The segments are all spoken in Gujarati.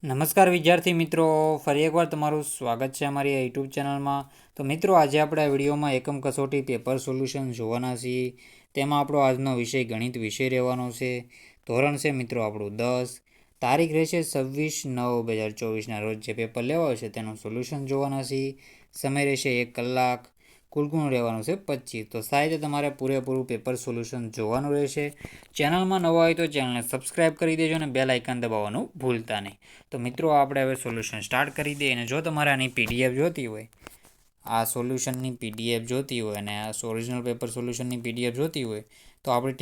નમસ્કાર વિદ્યાર્થી મિત્રો, ફરી એકવાર તમારું સ્વાગત છે અમારી યુટ્યુબ ચેનલમાં. તો મિત્રો, આજે આપણે આ વિડીયોમાં એકમ કસોટી પેપર સોલ્યુશન જોવાના છીએ. તેમાં આપણો આજનો વિષય ગણિત વિષય રહેવાનો છે. ધોરણ છે મિત્રો આપણું 10. તારીખ રહેશે 26/9/2024ના રોજ જે પેપર લેવાયું છે તેનું સોલ્યુશન જોવાના છીએ. સમય રહેશે 1 કલાક. કુલ ગુણ રહેવાનું છે 25. તો સાહેબ તમારે પૂરેપૂરું પેપર સોલ્યુશન જોવાનું રહેશે. ચેનલમાં નવા હોય તો ચેનલને સબસ્ક્રાઈબ કરી દેજો અને બેલ આઇકન દબાવવાનું ભૂલતા નહીં. તો મિત્રો, આપણે હવે સોલ્યુશન સ્ટાર્ટ કરી દઈએ. અને જો તમારે આની પીડીએફ જોતી હોય, આ સોલ્યુશનની પીડીએફ જોતી હોય અને આ ઓરિજિનલ પેપર સોલ્યુશનની પીડીએફ જોતી હોય તો આપણી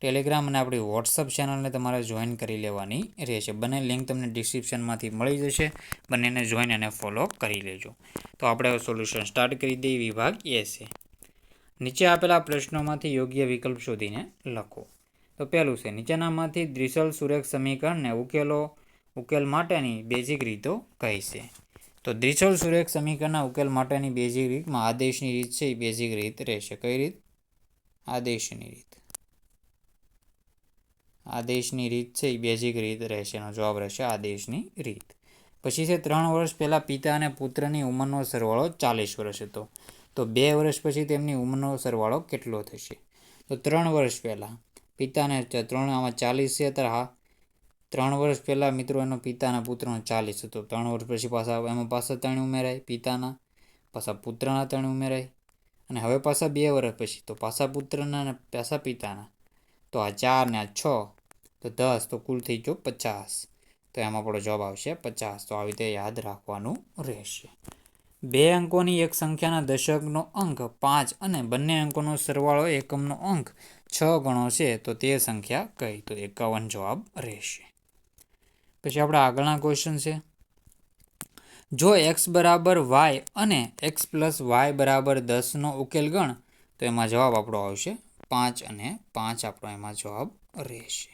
ટેલિગ્રામ અને આપણી વોટ્સઅપ ચેનલને તમારે જોઈન કરી લેવાની રહેશે. બંને લિંક તમને ડિસ્ક્રિપ્શનમાંથી મળી જશે. બંનેને જોઈન અને ફોલો કરી લેજો. તો આપણે હવે સોલ્યુશન સ્ટાર્ટ કરી દઈએ. વિભાગ એ છે. નીચે આપેલા પ્રશ્નોમાંથી યોગ્ય વિકલ્પ શોધીને લખો. તો પહેલું છે, નીચેનામાંથી દ્વિસલ સુરેખ સમીકરણને ઉકેલ માટેની બેઝિક રીતો કઈ છે? તો દ્વિસલ સુરેખ સમીકરણના ઉકેલ માટેની બેઝિક રીતમાં આદેશની રીત છે એ બેઝિક રીત રહેશે. કઈ રીત? આદેશની રીત. આદેશની રીત છે એ બેઝિક રીત રહેશે. એનો જવાબ રહેશે આદેશની રીત. પછી છે 3 વર્ષ પહેલાં પિતા અને પુત્રની ઉંમરનો સરવાળો 40 વર્ષ હતો. તો 2 વર્ષ પછી તેમની ઉંમરનો સરવાળો કેટલો થશે? તો 3 વર્ષ પહેલાં પિતાને 3 આમાં 40 છે. ત્યારે 3 વર્ષ પહેલાં મિત્રો એનો પિતાના પુત્રનો 40 હતો. 3 વર્ષ પછી એમાં પાછા 3 ઉમેરાય પિતાના, પાછા પુત્રના 3 ઉમેરાય, અને હવે પાછા 2 વર્ષ પછી તો પાછા પુત્રના અને પાછા પિતાના. તો આ 4 ને આ 6 તો 10, તો કુલ થઈ ગયો 50. તો એમાં આપણો જવાબ આવશે 50. તો આવી રીતે યાદ રાખવાનું રહેશે. 2 અંકોની એક સંખ્યાના દશકનો અંક 5 અને બંને અંકોનો સરવાળો એકમનો અંક 6 ગણો છે તો તે સંખ્યા કઈ? તો 51 જવાબ રહેશે. પછી આપણા આગળના ક્વેશ્ચન છે, જો x બરાબર y અને x પ્લસ y બરાબર 10નો ઉકેલ ગણ, તો એમાં જવાબ આપણો આવશે 5 અને 5 આપણો એમાં જવાબ રહેશે.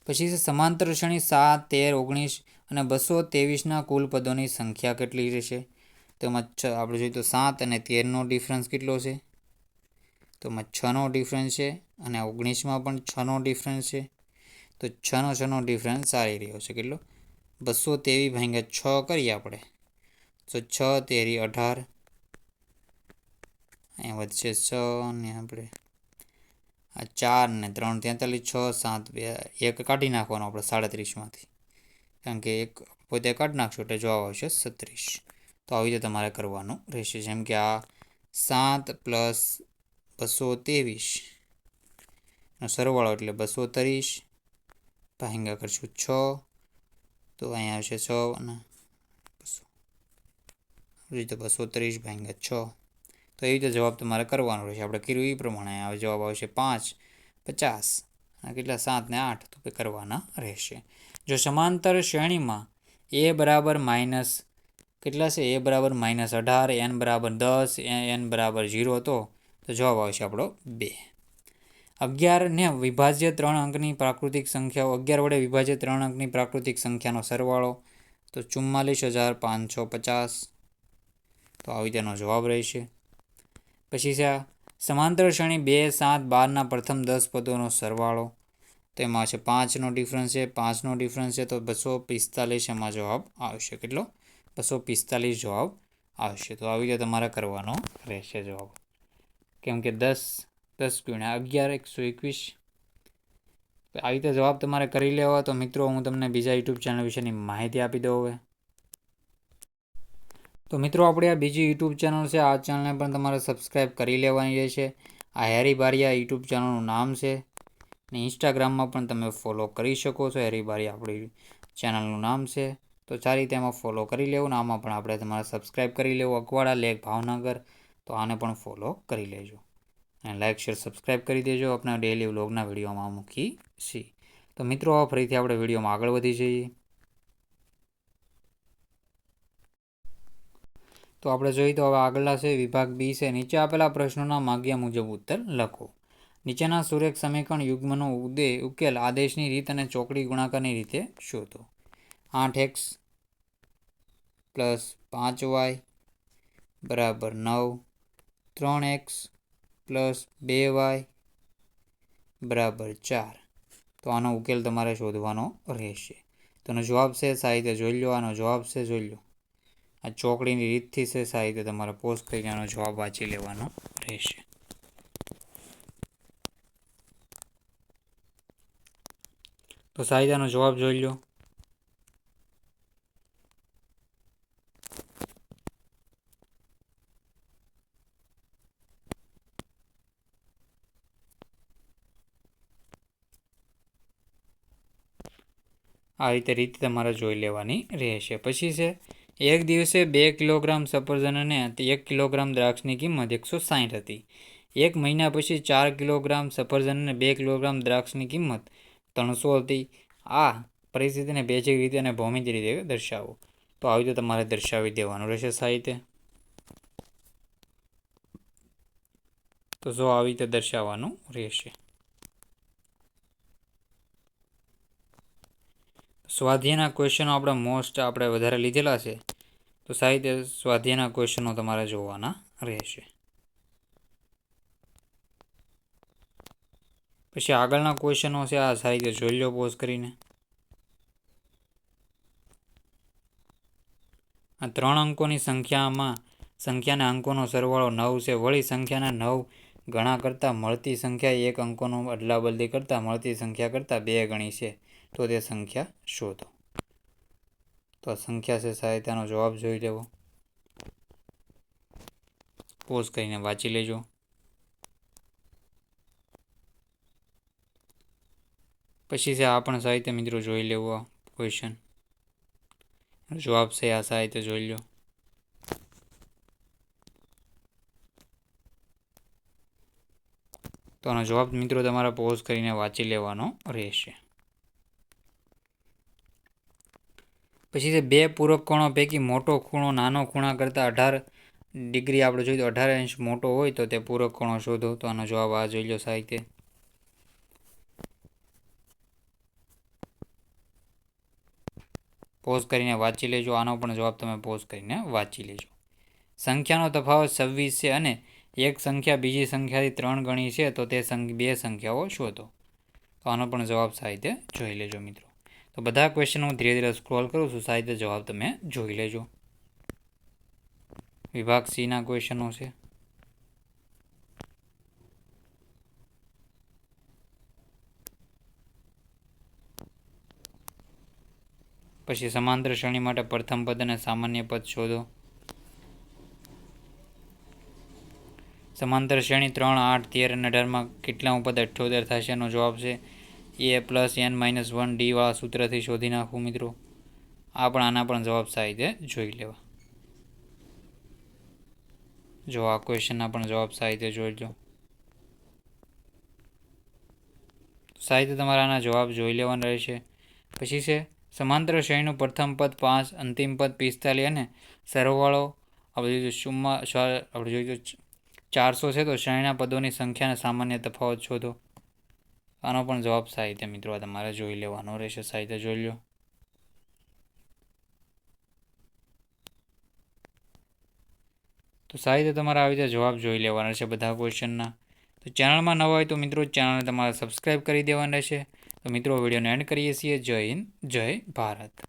પછી છે, સમાંતર શ્રેણી 7, 13, 19 અને 223ના કુલ પદોની સંખ્યા કેટલી રહેશે? તો એમાં આપણે જોઈએ તો 7 અને 13નો ડિફરન્સ કેટલો છે? તો એમાં 6નો ડિફરન્સ છે, અને 19માં પણ 6નો ડિફરન્સ છે. તો 6નો ડિફરન્સ આવી રહ્યો છે કેટલો? 223 ભાગ્યા 6 કરીએ આપણે તો 6 તેરી 18. અહીંયા વધશે 6 ને આપણે આ 4 ને 3 43, 6 7 2 1 કાઢી નાખવાનો આપણે 37માંથી, કારણ કે એક પોતે કાઢી નાખશો એટલે જવાબ આવશે 36. તો આવી રીતે તમારે કરવાનું રહેશે. જેમ કે આ 7 પ્લસ 223 નો સરવાળો એટલે 230 ભાગ્યા કરશું 6, તો અહીંયા આવશે 6 અને 230 ભાગ્યા 6. તો એવી રીતે જવાબ તમારે કરવાનો રહેશે. આપણે કર્યું એ પ્રમાણે આવે જવાબ આવશે 5, 50 અને કેટલા 7 ને 8 તો કરવાના રહેશે. જો સમાંતર શ્રેણીમાં a બરાબર માઇનસ કેટલા છે? a બરાબર -18, n બરાબર 10, n બરાબર 0 તો જવાબ આવશે આપણો 2. 11 વિભાજ્ય 3 અંકની પ્રાકૃતિક સંખ્યાઓ 11 વડે વિભાજ્ય 3 અંકની પ્રાકૃતિક સંખ્યાનો સરવાળો તો 44,550. તો આવી તેનો જવાબ રહેશે. પછી છે સમાંતર શ્રેણી 2, 7, 12ના પ્રથમ 10 પદોનો સરવાળો, તો એમાં છે 5નો ડિફરન્સ છે. 5નો ડિફરન્સ છે તો 245 એમાં જવાબ આવશે. કેટલો? 245 જવાબ આવશે. તો આવી રીતે તમારે કરવાનો રહેશે જવાબ, કેમ કે 10 ગુણ્યા 11 121. આવી રીતે જવાબ તમારે કરી લેવા. તો મિત્રો, હું તમને બીજા યુટ્યુબ ચેનલ વિશેની માહિતી આપી દઉં હવે. તો મિત્રો, આપણે આ બીજી યુટ્યુબ ચેનલ છે, આ ચેનલને પણ તમારે સબસ્ક્રાઈબ કરી લેવાની રહેશે. આ હેરી બારિયા યુટ્યુબ ચેનલનું નામ છે, અને ઇન્સ્ટાગ્રામમાં પણ તમે ફોલો કરી શકો છો. હેરી બારિયા આપણી ચેનલનું નામ છે. તો સારી રીતે એમાં ફોલો કરી લેવું. આમાં પણ આપણે તમારે સબસ્ક્રાઈબ કરી લેવું. અકવાડા લેક ભાવનગર, તો આને પણ ફોલો કરી લેજો. અને લાઇક શેર સબસ્ક્રાઈબ કરી દેજો. આપણા ડેઈલી વ્લોગના વિડીયોમાં મૂકી છીએ. તો મિત્રો, ફરીથી આપણે વિડીયોમાં આગળ વધી જઈએ. તો આપણે જોઈએ તો હવે આગળના છે વિભાગ બી છે. નીચે આપેલા પ્રશ્નોના માગ્યા મુજબ ઉત્તર લખો. નીચેના સુરેખ સમીકરણ યુગ્મનો ઉકેલ આદેશની રીત અને ચોકડી ગુણાકારની રીતે શોધો. 8x પ્લસ 5y બરાબર 9, 3x પ્લસ 2y બરાબર 4, તો આનો ઉકેલ તમારે શોધવાનો રહેશે. તો આનો જવાબ છે સાહિત્ય જોઈ લો. આનો જવાબ છે જોઈ લો. આ ચોકડીની રીતથી છે સાહિત્ય તમારે પોઝ કરીને આનો જવાબ વાંચી લેવાનો રહેશે. તો સાહિત્યનો જવાબ જોઈ લો. આ રીત તમારે જોઈ લેવાની રહેશે. પછી છે એક દિવસે 2 કિલોગ્રામ સફરજન અને 1 કિલોગ્રામ દ્રાક્ષની કિંમત 160 હતી. એક મહિના પછી 4 કિલોગ્રામ સફરજન અને 2 કિલોગ્રામ દ્રાક્ષની કિંમત 300 હતી. આ પરિસ્થિતિને બેઝિક રીતે અને ભૌમિતિક રીતે દર્શાવો. તો આવી રીતે તમારે દર્શાવી દેવાનું રહેશે સાહિત્ય. તો જો આવી રીતે દર્શાવવાનું રહેશે. સ્વાધ્યાયના ક્વેશ્ચનો આપણે વધારે લીધેલા છે. તો સાહિત્ય સ્વાધ્યાયના ક્વેશ્ચનો તમારે જોવાના રહેશે. પછી આગળના ક્વેશ્ચનો છે આ સાહિત્ય જોઈ લો પોઝ કરીને. આ 3 અંકોની સંખ્યાના અંકોનો સરવાળો 9 છે. વળી સંખ્યાના 9 ગણા કરતાં મળતી સંખ્યા 1 અંકોનો અદલાબદલી કરતાં મળતી સંખ્યા કરતાં 2 ગણી છે. તો તે સંખ્યા શોધો. તો આ સંખ્યા છે સાહિત્યનો જવાબ જોઈ લેવો. પોઝ કરીને વાંચી લેજો. પછી છે આ પણ સાહિત્ય મિત્રો જોઈ લેવો ક્વેશ્ચન. જવાબ છે આ સાહિત્ય જોઈ લો. તો આનો જવાબ મિત્રો તમારે પોઝ કરીને વાંચી લેવાનો રહેશે. પછી છે 2 પૂરક કોણો પૈકી મોટો ખૂણો નાનો ખૂણા કરતાં 18 ડિગ્રી આપણે જોઈએ તો 18 અંશ મોટો હોય તો તે પૂરક કોણો શોધો. તો આનો જવાબ આ જોઈ લો સાહિત્ય. પોઝ કરીને વાંચી લેજો. આનો પણ જવાબ તમે પોઝ કરીને વાંચી લેજો. સંખ્યાનો તફાવત 26 છે અને એક સંખ્યા બીજી સંખ્યાથી 3 ગણી છે તો તે 2 સંખ્યાઓ શોધો. તો આનો પણ જવાબ સાહિત્ય જોઈ લેજો મિત્રો. તો બધા ક્વેશ્ચન હું ધીરે ધીરે સ્ક્રોલ કરું છું. સાહિત્ય જવાબ તમે જોઈ લેજો. વિભાગ C ના ક્વેશ્ચનો છે. પછી સમાંતર શ્રેણી માટે પ્રથમ પદ અને સામાન્ય પદ શોધો. સમાંતર શ્રેણી 3, 8, 13 અને 18માં કેટલામું પદ 78 થશે? એનો જવાબ છે a+n-1 d વાળા સૂત્રથી શોધી નાખવું મિત્રો. આના પણ જવાબ સાહિત્ય જોઈ લેવા. જો આ ક્વેશ્ચનના પણ જવાબ સાહિત્ય જોઈ લો. સાહિત્ય તમારે આના જવાબ જોઈ લેવાના રહેશે. પછી છે સમાંતર શ્રેણીનું પ્રથમ પદ 5, અંતિમ પદ 45 અને સરવાળો આપણે જોઈએ 400 છે. તો શ્રેણીના પદોની સંખ્યાના સામાન્ય તફાવત શોધો. આનો પણ જવાબ સાહિત્ય મિત્રો તમારે જોઈ લેવાનો રહેશે. સાહિત્ય જોઈ લો. તો સાહિત્ય તમારે આવી રીતે જવાબ જોઈ લેવાના રહેશે બધા ક્વેશ્ચનના. તો ચેનલમાં નવા હોય તો મિત્રો ચેનલને તમારે સબસ્ક્રાઈબ કરી દેવાના રહેશે. તો મિત્રો વિડીયોને એન્ડ કરીએ છીએ. જય હિન્દ, જય ભારત.